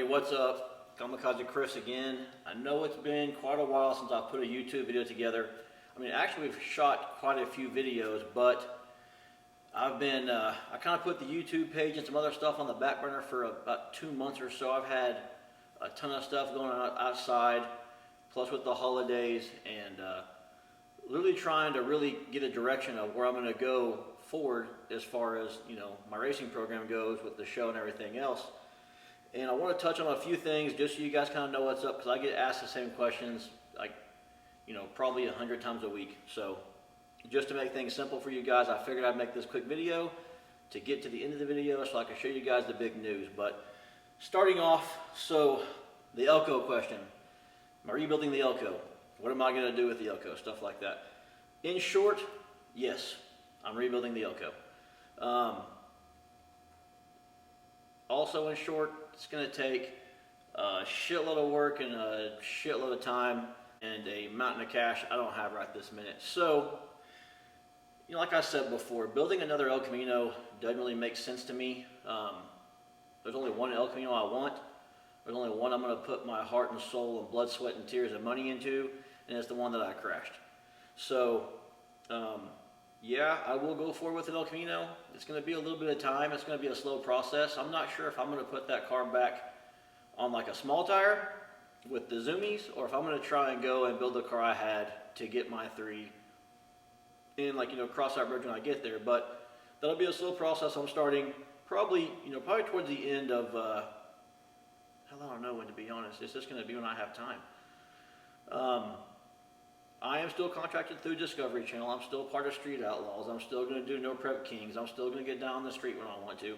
everybody, what's up? Kamikaze Chris again. I know it's been quite a while since I put a YouTube video together. I mean, actually we've shot quite a few videos, but I've been, I kind of put the YouTube page and some other stuff on the back burner for about 2 months or so. I've had a ton of stuff going on outside, plus with the holidays, and literally trying to really get a direction of where I'm going to go forward as far as, you know, my racing program goes with the show and everything else. And I want to touch on a few things just so you guys kind of know what's up, because I get asked the same questions, like, you know, probably 100 times a week. So just to make things simple for you guys, I figured I'd make this quick video to get to the end of the video so I can show you guys the big news. But starting off, so the Elco question. Am I rebuilding the Elco? What am I going to do with the Elco? Stuff like that. In short, yes, I'm rebuilding the Elco. Also in short, it's going to take a shitload of work and a shitload of time and a mountain of cash I don't have right this minute. So, you know, like I said before, building another El Camino doesn't really make sense to me. There's only one El Camino I want. There's only one I'm going to put my heart and soul and blood, sweat, and tears and money into, and it's the one that I crashed. So, yeah, I will go forward with an El Camino. It's going to be a little bit of time. It's going to be a slow process. I'm not sure if I'm going to put that car back on like a small tire with the zoomies, or if I'm going to try and go and build the car I had to get my 3 and, like, you know, cross that bridge when I get there. But that'll be a slow process. I'm starting probably, you know, probably towards the end of, hell, I don't know when, to be honest. It's just going to be when I have time. I am still contracted through Discovery Channel. I'm still part of Street Outlaws. I'm still going to do No Prep Kings. I'm still going to get down the street when I want to,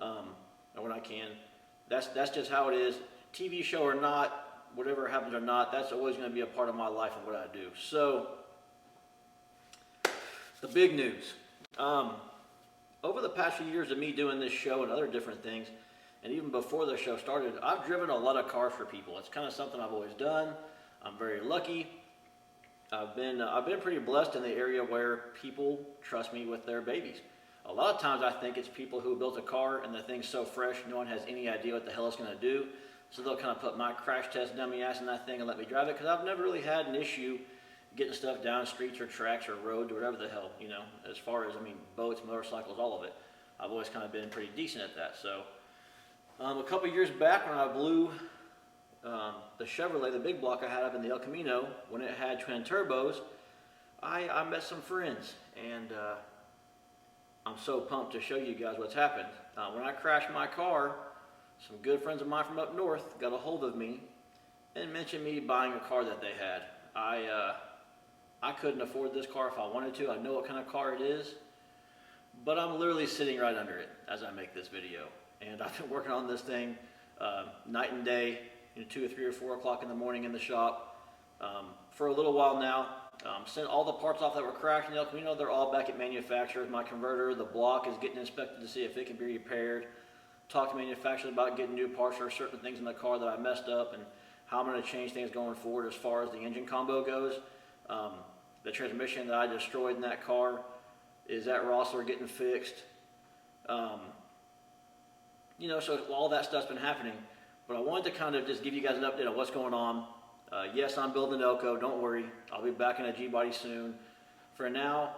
or when I can. That's just how it is. TV show or not, whatever happens or not, that's always going to be a part of my life and what I do. So, the big news. Over the past few years of me doing this show and other different things, and even before the show started, I've driven a lot of cars for people. It's kind of something I've always done. I'm very lucky. I've been pretty blessed in the area where people trust me with their babies. A lot of times I think it's people who built a car and the thing's so fresh, no one has any idea what the hell it's going to do. So they'll kind of put my crash test dummy ass in that thing and let me drive it, because I've never really had an issue getting stuff down streets or tracks or roads or whatever the hell, you know, as far as, I mean, boats, motorcycles, all of it. I've always kind of been pretty decent at that. So a couple years back when I blew the Chevrolet, the big block I had up in the El Camino, when it had twin turbos, I met some friends, and I'm so pumped to show you guys what's happened. When I crashed my car, some good friends of mine from up north got a hold of me and mentioned me buying a car that they had. I couldn't afford this car if I wanted to. I know what kind of car it is, but I'm literally sitting right under it as I make this video. And I've been working on this thing night and day, you know, 2 or 3 or 4 o'clock in the morning in the shop for a little while now. Sent all the parts off that were crashed in the El Camino. They're all back at manufacturers. My converter, the block, is getting inspected to see if it can be repaired. Talk to manufacturers about getting new parts for certain things in the car that I messed up, and how I'm going to change things going forward as far as the engine combo goes. The transmission that I destroyed in that car is at Rossler getting fixed. You know, so all that stuff's been happening. But I wanted to kind of just give you guys an update on what's going on. Yes, I'm building Elco. Don't worry. I'll be back in a G-body soon. For now,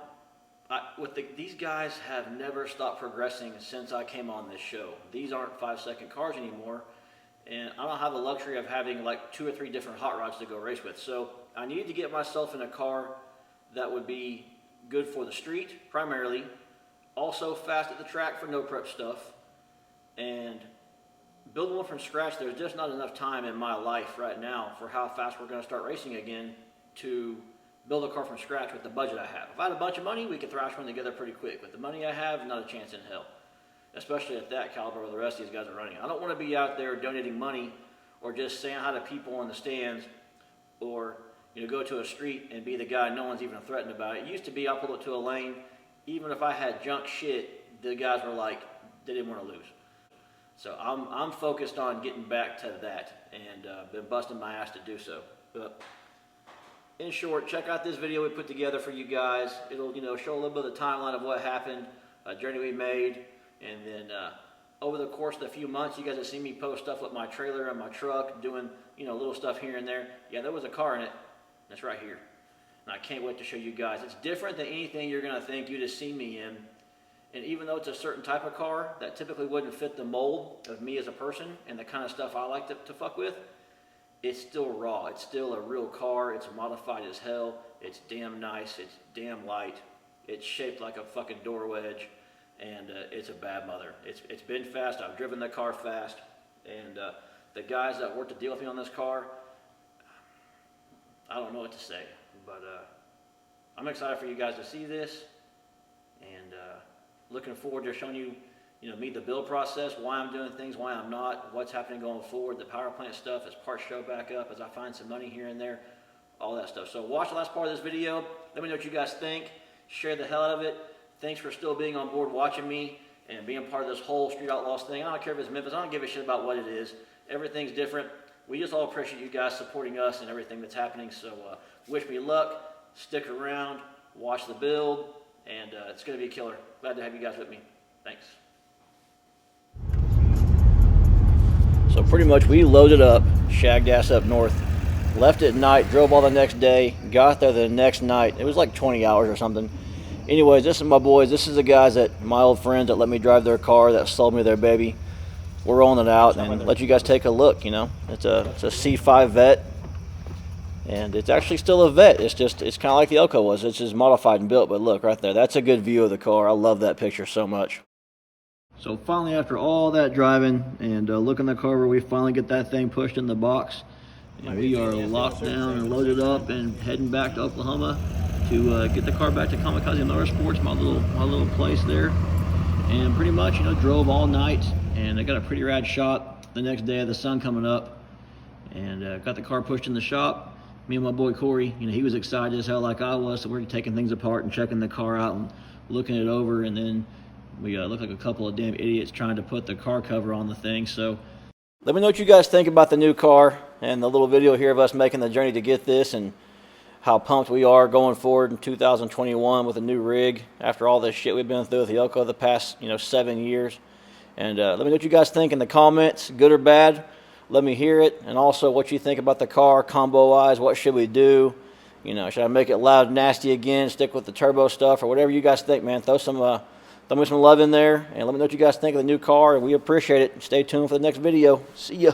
these guys have never stopped progressing since I came on this show. These aren't 5-second cars anymore. And I don't have the luxury of having like 2 or 3 different hot rods to go race with. So I needed to get myself in a car that would be good for the street, primarily. Also fast at the track for no prep stuff. And building one from scratch, there's just not enough time in my life right now for how fast we're going to start racing again to build a car from scratch with the budget I have. If I had a bunch of money, we could thrash one together pretty quick. With the money I have, not a chance in hell. Especially at that caliber where the rest of these guys are running. I don't want to be out there donating money or just saying hi to people in the stands, or, you know, go to a street and be the guy no one's even threatened about. It used to be I pulled up to a lane, even if I had junk shit, the guys were like, they didn't want to lose. So I'm focused on getting back to that, and been busting my ass to do so. But in short, check out this video we put together for you guys. It'll, you know, show a little bit of the timeline of what happened, a journey we made, and then over the course of the few months, you guys have seen me post stuff with my trailer and my truck, doing, you know, little stuff here and there. Yeah, there was a car in it. That's right here. And I can't wait to show you guys. It's different than anything you're going to think you'd have seen me in. And even though it's a certain type of car that typically wouldn't fit the mold of me as a person and the kind of stuff I like to fuck with, it's still raw. It's still a real car. It's modified as hell. It's damn nice. It's damn light. It's shaped like a fucking door wedge. And it's a bad mother. It's been fast. I've driven the car fast. And the guys that worked to deal with me on this car, I don't know what to say. But I'm excited for you guys to see this. And looking forward to showing you, me, the build process, why I'm doing things, why I'm not, what's happening going forward, the power plant stuff as parts show back up, as I find some money here and there, all that stuff. So watch the last part of this video. Let me know what you guys think. Share the hell out of it. Thanks for still being on board watching me and being part of this whole Street Outlaws thing. I don't care if it's Memphis. I don't give a shit about what it is. Everything's different. We just all appreciate you guys supporting us and everything that's happening. So wish me luck. Stick around. Watch the build. And it's going to be a killer. Glad to have you guys with me. Thanks. So pretty much we loaded up, shagged ass up north, left at night, drove all the next day, got there the next night. It was like 20 hours or something. Anyways, this is my boys. This is the guys my old friends that let me drive their car, that sold me their baby. We're rolling it out and let you guys take a look, It's a C5 Vet. And it's actually still a Vet. It's kind of like the Elco was. It's just modified and built. But look right there. That's a good view of the car. I love that picture so much. So finally, after all that driving and looking at the car, where we finally get that thing pushed in the box, and we are locked down and loaded up and heading back to Oklahoma to get the car back to Kamikaze Motorsports, my little place there. And pretty much, drove all night, and I got a pretty rad shot the next day of the sun coming up, and got the car pushed in the shop. Me and my boy Corey, he was excited as hell like I was, so we're taking things apart and checking the car out and looking it over, and then we look like a couple of damn idiots trying to put the car cover on the thing. So let me know what you guys think about the new car and the little video here of us making the journey to get this, and how pumped we are going forward in 2021 with a new rig after all this shit we've been through with the Elco the past 7 years. And let me know what you guys think in the comments, good or bad. Let me hear it. And also what you think about the car combo wise. What should we do? Should I make it loud and nasty again, stick with the turbo stuff, or whatever you guys think, man. Throw me some love in there, and let me know what you guys think of the new car, and we appreciate it. Stay tuned for the next video. See ya.